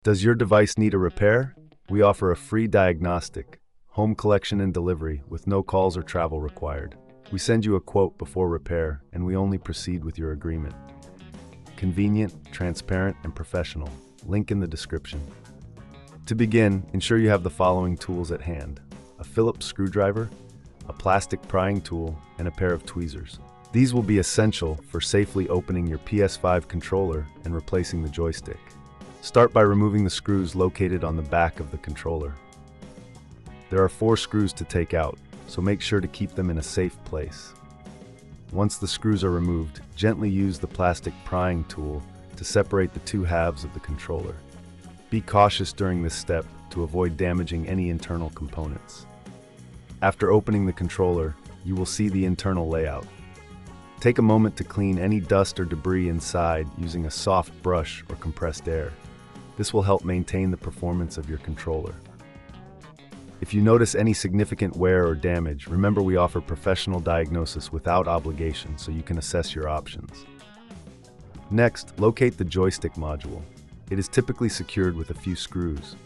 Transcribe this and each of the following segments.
Does your device need a repair? We offer a free diagnostic, home collection and delivery with no calls or travel required. We send you a quote before repair, and we only proceed with your agreement. Convenient, transparent, and professional. Link in the description. To begin, ensure you have the following tools at hand: a Phillips screwdriver, a plastic prying tool, and a pair of tweezers. These will be essential for safely opening your PS5 controller and replacing the joystick. Start by removing the screws located on the back of the controller. There are 4 screws to take out, so make sure to keep them in a safe place. Once the screws are removed, gently use the plastic prying tool to separate the 2 halves of the controller. Be cautious during this step to avoid damaging any internal components. After opening the controller, you will see the internal layout. Take a moment to clean any dust or debris inside using a soft brush or compressed air. This will help maintain the performance of your controller. If you notice any significant wear or damage, remember we offer professional diagnosis without obligation, so you can assess your options. Next, locate the joystick module. It is typically secured with a few screws.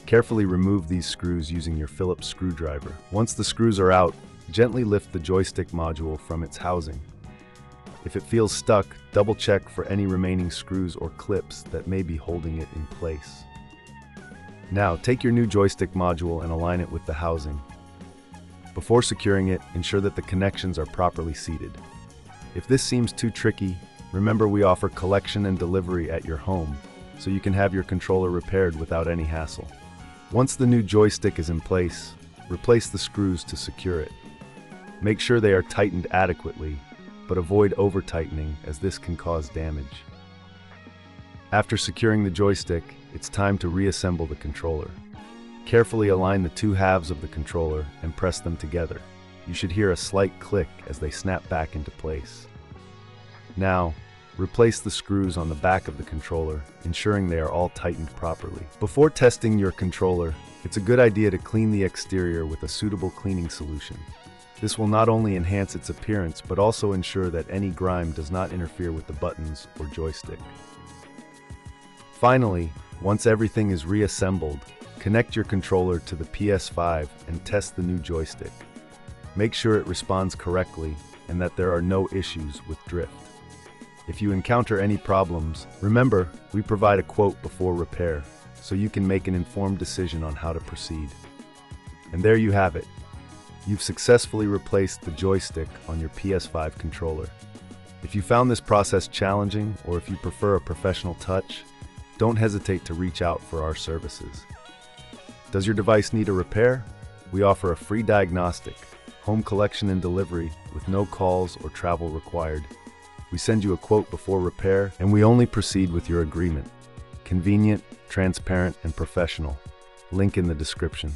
Carefully remove these screws using your Phillips screwdriver. Once the screws are out, gently lift the joystick module from its housing. If it feels stuck, double-check for any remaining screws or clips that may be holding it in place. Now, take your new joystick module and align it with the housing. Before securing it, ensure that the connections are properly seated. If this seems too tricky, remember we offer collection and delivery at your home, so you can have your controller repaired without any hassle. Once the new joystick is in place, replace the screws to secure it. Make sure they are tightened adequately, but avoid over-tightening as this can cause damage. After securing the joystick, it's time to reassemble the controller. Carefully align the 2 halves of the controller and press them together. You should hear a slight click as they snap back into place. Now, replace the screws on the back of the controller, ensuring they are all tightened properly. Before testing your controller, it's a good idea to clean the exterior with a suitable cleaning solution. This will not only enhance its appearance, but also ensure that any grime does not interfere with the buttons or joystick. Finally, once everything is reassembled, connect your controller to the PS5 and test the new joystick. Make sure it responds correctly and that there are no issues with drift. If you encounter any problems, remember, we provide a quote before repair, so you can make an informed decision on how to proceed. And there you have it. You've successfully replaced the joystick on your PS5 controller. If you found this process challenging, or if you prefer a professional touch, don't hesitate to reach out for our services. Does your device need a repair? We offer a free diagnostic, home collection and delivery with no calls or travel required. We send you a quote before repair, and we only proceed with your agreement. Convenient, transparent, and professional. Link in the description.